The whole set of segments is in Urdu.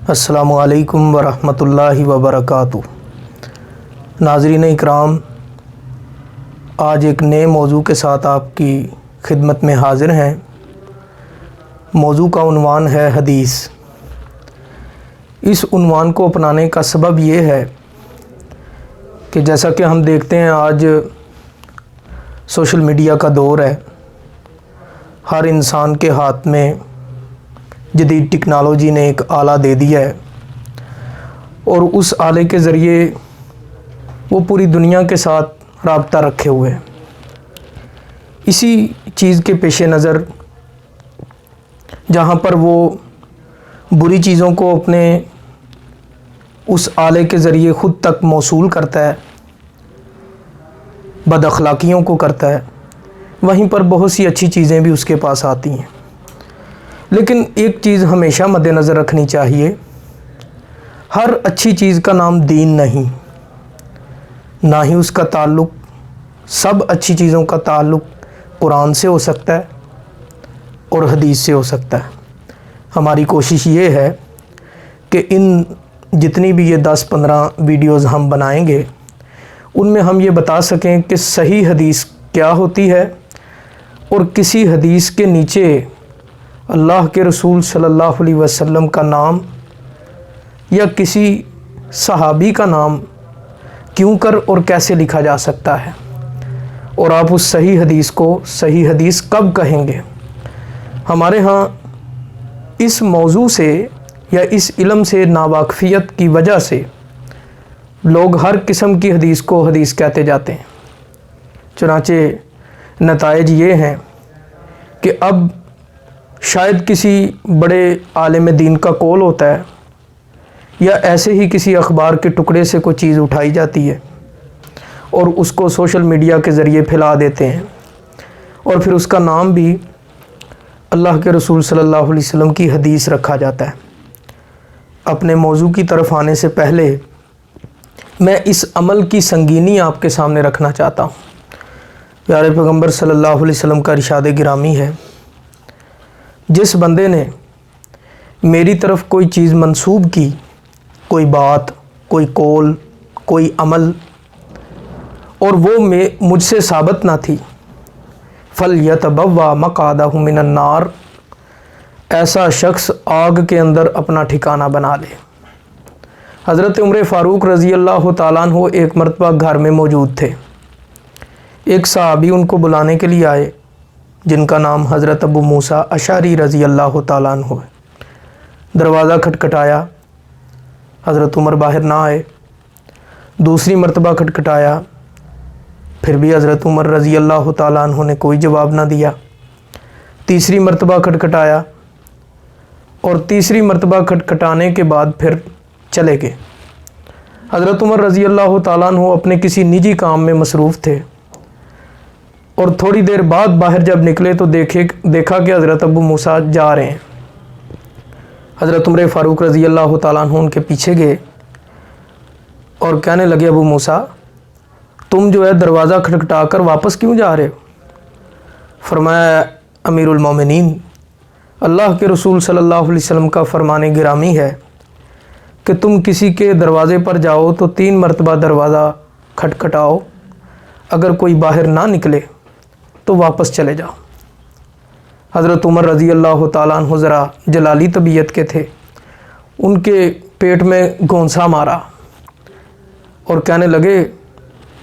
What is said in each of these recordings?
السلام علیکم ورحمۃ اللہ وبرکاتہ۔ ناظرین اکرام، آج ایک نئے موضوع کے ساتھ آپ کی خدمت میں حاضر ہیں۔ موضوع کا عنوان ہے حدیث۔ اس عنوان کو اپنانے کا سبب یہ ہے کہ جیسا کہ ہم دیکھتے ہیں آج سوشل میڈیا کا دور ہے، ہر انسان کے ہاتھ میں جدید ٹیکنالوجی نے ایک آلہ دے دیا ہے اور اس آلے کے ذریعے وہ پوری دنیا کے ساتھ رابطہ رکھے ہوئے ہیں۔ اسی چیز کے پیش نظر جہاں پر وہ بری چیزوں کو اپنے اس آلے کے ذریعے خود تک موصول کرتا ہے، بد اخلاقیوں کو کرتا ہے، وہیں پر بہت سی اچھی چیزیں بھی اس کے پاس آتی ہیں۔ لیکن ایک چیز ہمیشہ مد نظر رکھنی چاہیے، ہر اچھی چیز کا نام دین نہیں، نہ ہی اس کا تعلق، سب اچھی چیزوں کا تعلق قرآن سے ہو سکتا ہے اور حدیث سے ہو سکتا ہے۔ ہماری کوشش یہ ہے کہ ان جتنی بھی یہ 10-15 ویڈیوز ہم بنائیں گے ان میں ہم یہ بتا سکیں کہ صحیح حدیث کیا ہوتی ہے اور کسی حدیث کے نیچے اللہ کے رسول صلی اللہ علیہ وسلم کا نام یا کسی صحابی کا نام کیوں کر اور کیسے لکھا جا سکتا ہے، اور آپ اس صحیح حدیث کو صحیح حدیث کب کہیں گے۔ ہمارے ہاں اس موضوع سے یا اس علم سے ناواقفیت کی وجہ سے لوگ ہر قسم کی حدیث کو حدیث کہتے جاتے ہیں۔ چنانچہ نتائج یہ ہیں کہ اب شاید کسی بڑے عالم دین کا قول ہوتا ہے یا ایسے ہی کسی اخبار کے ٹکڑے سے کوئی چیز اٹھائی جاتی ہے اور اس کو سوشل میڈیا کے ذریعے پھیلا دیتے ہیں، اور پھر اس کا نام بھی اللہ کے رسول صلی اللہ علیہ وسلم کی حدیث رکھا جاتا ہے۔ اپنے موضوع کی طرف آنے سے پہلے میں اس عمل کی سنگینی آپ کے سامنے رکھنا چاہتا ہوں۔ پیارے پیغمبر صلی اللہ علیہ وسلم کا ارشاد گرامی ہے، جس بندے نے میری طرف کوئی چیز منسوب کی، کوئی بات، کوئی قول، کوئی عمل، اور وہ مجھ سے ثابت نہ تھی، فَلْيَتَبَوَّأْ مَقْعَدَهُ مِنَ النَّارِ، ایسا شخص آگ کے اندر اپنا ٹھکانہ بنا لے۔ حضرت عمر فاروق رضی اللہ تعالیٰ عنہ ایک مرتبہ گھر میں موجود تھے۔ ایک صحابی ان کو بلانے کے لیے آئے جن کا نام حضرت ابو موسیٰ اشعری رضی اللہ تعالیٰ عنہ ہے۔ دروازہ کھٹکھٹایا، حضرت عمر باہر نہ آئے۔ دوسری مرتبہ کھٹکھٹایا، پھر بھی حضرت عمر رضی اللہ تعالیٰ عنہ نے کوئی جواب نہ دیا۔ تیسری مرتبہ کھٹکھٹایا، اور تیسری مرتبہ کھٹکھٹانے کے بعد پھر چلے گئے۔ حضرت عمر رضی اللہ تعالیٰ عنہ اپنے کسی نجی کام میں مصروف تھے، اور تھوڑی دیر بعد باہر جب نکلے تو دیکھا کہ حضرت ابو موسیٰ جا رہے ہیں۔ حضرت عمر فاروق رضی اللہ تعالیٰ عنہ ان کے پیچھے گئے اور کہنے لگے، ابو موسیٰ تم جو ہے دروازہ کھٹکھٹا کر واپس کیوں جا رہے ہو؟ فرمایا، امیر المومنین، اللہ کے رسول صلی اللہ علیہ وسلم کا فرمان گرامی ہے کہ تم کسی کے دروازے پر جاؤ تو 3 مرتبہ دروازہ کھٹکھٹاؤ، اگر کوئی باہر نہ نکلے تو واپس چلے جاؤ۔ حضرت عمر رضی اللہ تعالیٰ عنہ ذرا جلالی طبیعت کے تھے، ان کے پیٹ میں گھونسا مارا اور کہنے لگے،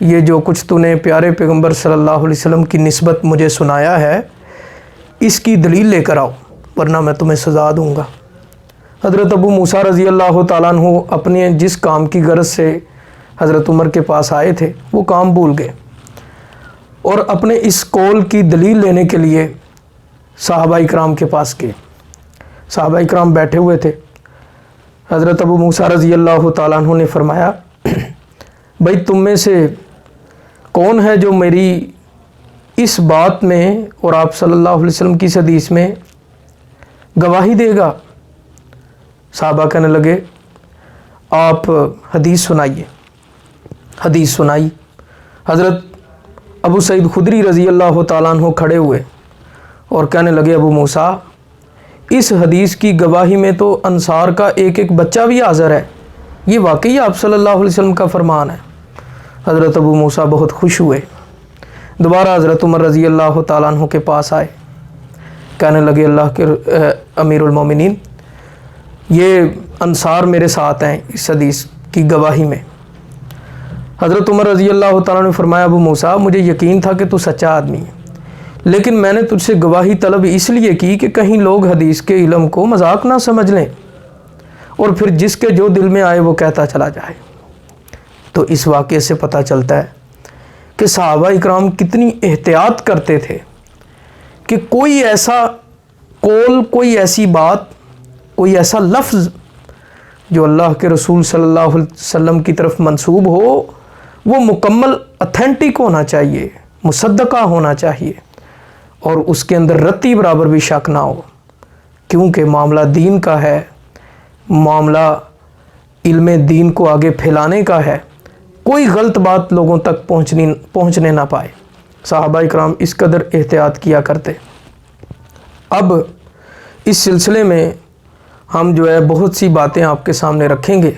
یہ جو کچھ تو نے پیارے پیغمبر صلی اللہ علیہ وسلم کی نسبت مجھے سنایا ہے، اس کی دلیل لے کر آؤ ورنہ میں تمہیں سزا دوں گا۔ حضرت ابو موسیٰ رضی اللہ تعالیٰ عنہ اپنے جس کام کی غرض سے حضرت عمر کے پاس آئے تھے وہ کام بھول گئے، اور اپنے اس قول کی دلیل لینے کے لیے صحابہ اکرام کے پاس گئے۔ صحابہ اکرام بیٹھے ہوئے تھے۔ حضرت ابو موسیٰ رضی اللہ تعالیٰ عنہ نے فرمایا، بھائی تم میں سے کون ہے جو میری اس بات میں اور آپ صلی اللہ علیہ وسلم کی اس حدیث میں گواہی دے گا؟ صحابہ کہنے لگے، آپ حدیث سنائیے۔ حدیث سنائی۔ حضرت ابو سعید خدری رضی اللہ تعالیٰ عنہ کھڑے ہوئے اور کہنے لگے، ابو موسیٰ اس حدیث کی گواہی میں تو انصار کا ایک ایک بچہ بھی حاضر ہے۔ یہ واقعی آپ صلی اللہ علیہ وسلم کا فرمان ہے۔ حضرت ابو موسیٰ بہت خوش ہوئے، دوبارہ حضرت عمر رضی اللہ تعالیٰ عنہ کے پاس آئے، کہنے لگے اللہ کے امیر المومنین، یہ انصار میرے ساتھ ہیں اس حدیث کی گواہی میں۔ حضرت عمر رضی اللہ تعالیٰ نے فرمایا ابو موسیٰ مجھے یقین تھا کہ تو سچا آدمی ہے، لیکن میں نے تجھ سے گواہی طلب اس لیے کی کہ کہیں لوگ حدیث کے علم کو مذاق نہ سمجھ لیں اور پھر جس کے جو دل میں آئے وہ کہتا چلا جائے۔ تو اس واقعے سے پتہ چلتا ہے کہ صحابہ اکرام کتنی احتیاط کرتے تھے کہ کوئی ایسا قول، کوئی ایسی بات، کوئی ایسا لفظ جو اللہ کے رسول صلی اللہ علیہ وسلم کی طرف منسوب ہو وہ مکمل اتھینٹک ہونا چاہیے، مصدقہ ہونا چاہیے، اور اس کے اندر رتی برابر بھی شک نہ ہو، کیونکہ معاملہ دین کا ہے، معاملہ علم دین کو آگے پھیلانے کا ہے، کوئی غلط بات لوگوں تک پہنچنے نہ پائے۔ صحابہ اکرام اس قدر احتیاط کیا کرتے۔ اب اس سلسلے میں ہم جو ہے بہت سی باتیں آپ کے سامنے رکھیں گے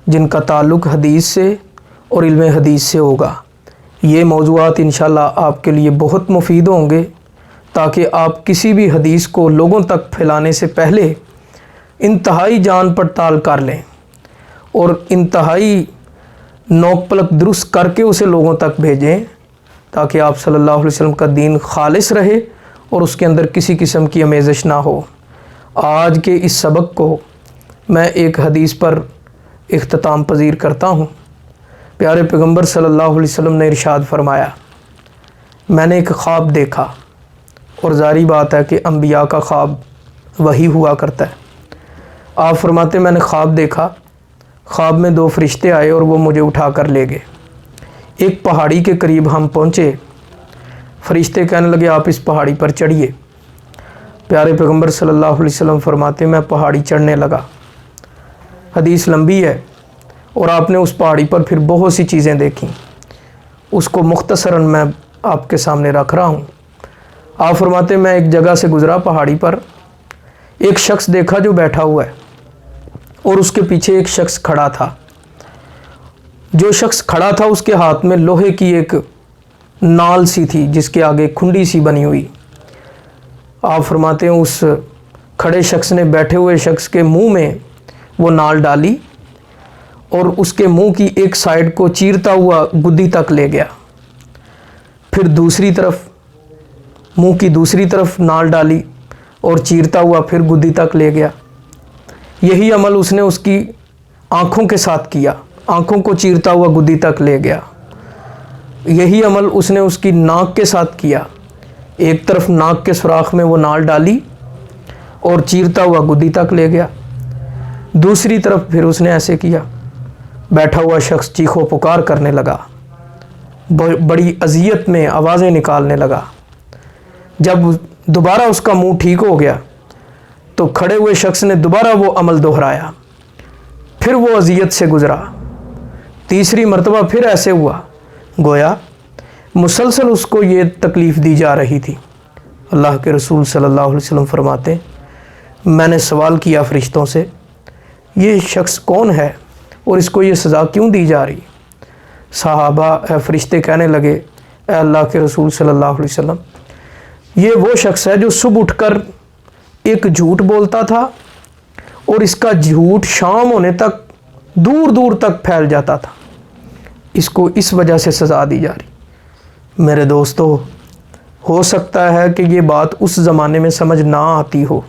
جن کا تعلق حدیث سے اور علم حدیث سے ہوگا۔ یہ موضوعات انشاءاللہ آپ کے لیے بہت مفید ہوں گے تاکہ آپ کسی بھی حدیث کو لوگوں تک پھیلانے سے پہلے انتہائی جان پڑتال کر لیں اور انتہائی نوک پلک درست کر کے اسے لوگوں تک بھیجیں تاکہ آپ صلی اللہ علیہ وسلم کا دین خالص رہے اور اس کے اندر کسی قسم کی آمیزش نہ ہو۔ آج کے اس سبق کو میں ایک حدیث پر اختتام پذیر کرتا ہوں۔ پیارے پیغمبر صلی اللہ علیہ وسلم نے ارشاد فرمایا، میں نے ایک خواب دیکھا، اور ظاہری بات ہے کہ انبیاء کا خواب وہی ہوا کرتا ہے۔ آپ فرماتے میں نے خواب دیکھا، خواب میں 2 فرشتے آئے اور وہ مجھے اٹھا کر لے گئے۔ ایک پہاڑی کے قریب ہم پہنچے، فرشتے کہنے لگے آپ اس پہاڑی پر چڑھیے۔ پیارے پیغمبر صلی اللہ علیہ وسلم فرماتے میں پہاڑی چڑھنے لگا۔ حدیث لمبی ہے اور آپ نے اس پہاڑی پر پھر بہت سی چیزیں دیکھیں، اس کو مختصراً میں آپ کے سامنے رکھ رہا ہوں۔ آپ فرماتے میں ایک جگہ سے گزرا، پہاڑی پر ایک شخص دیکھا جو بیٹھا ہوا ہے اور اس کے پیچھے ایک شخص کھڑا تھا۔ جو شخص کھڑا تھا اس کے ہاتھ میں لوہے کی ایک نال سی تھی جس کے آگے کھنڈی سی بنی ہوئی۔ آپ فرماتے ہیں اس کھڑے شخص نے بیٹھے ہوئے شخص کے منہ میں وہ نال ڈالی اور اس کے منہ کی ایک سائیڈ کو چیرتا ہوا گدی تک لے گیا، پھر دوسری طرف منہ کی دوسری طرف نال ڈالی اور چیرتا ہوا پھر گدی تک لے گیا۔ یہی عمل اس نے اس کی آنکھوں کے ساتھ کیا، آنکھوں کو چیرتا ہوا گدی تک لے گیا۔ یہی عمل اس نے اس کی ناک کے ساتھ کیا، ایک طرف ناک کے سوراخ میں وہ نال ڈالی اور چیرتا ہوا گدی تک لے گیا، دوسری طرف پھر اس نے ایسے کیا۔ بیٹھا ہوا شخص چیخو پکار کرنے لگا، بڑی اذیت میں آوازیں نکالنے لگا۔ جب دوبارہ اس کا منہ ٹھیک ہو گیا تو کھڑے ہوئے شخص نے دوبارہ وہ عمل دہرایا، پھر وہ اذیت سے گزرا، تیسری مرتبہ پھر ایسے ہوا، گویا مسلسل اس کو یہ تکلیف دی جا رہی تھی۔ اللہ کے رسول صلی اللہ علیہ وسلم فرماتے میں نے سوال کیا فرشتوں سے یہ شخص کون ہے اور اس کو یہ سزا کیوں دی جا رہی؟ صحابہ فرشتے کہنے لگے اے اللہ کے رسول صلی اللہ علیہ وسلم یہ وہ شخص ہے جو صبح اٹھ کر ایک جھوٹ بولتا تھا اور اس کا جھوٹ شام ہونے تک دور دور تک پھیل جاتا تھا، اس کو اس وجہ سے سزا دی جا رہی۔ میرے دوستو، ہو سکتا ہے کہ یہ بات اس زمانے میں سمجھ نہ آتی ہو،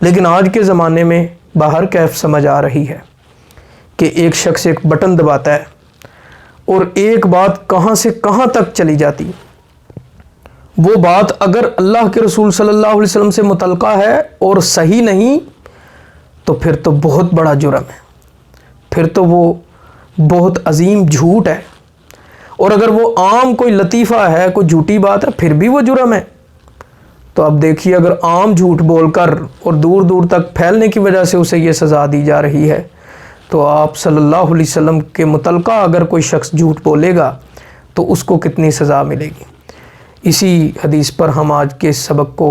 لیکن آج کے زمانے میں باہر کیف سمجھ آ رہی ہے کہ ایک شخص ایک بٹن دباتا ہے اور ایک بات کہاں سے کہاں تک چلی جاتی۔ وہ بات اگر اللہ کے رسول صلی اللہ علیہ وسلم سے متعلقہ ہے اور صحیح نہیں تو پھر تو بہت بڑا جرم ہے، پھر تو وہ بہت عظیم جھوٹ ہے، اور اگر وہ عام کوئی لطیفہ ہے، کوئی جھوٹی بات ہے، پھر بھی وہ جرم ہے۔ تو اب دیکھیے اگر عام جھوٹ بول کر اور دور دور تک پھیلنے کی وجہ سے اسے یہ سزا دی جا رہی ہے تو آپ صلی اللہ علیہ وسلم کے متعلقہ اگر کوئی شخص جھوٹ بولے گا تو اس کو کتنی سزا ملے گی۔ اسی حدیث پر ہم آج کے سبق کو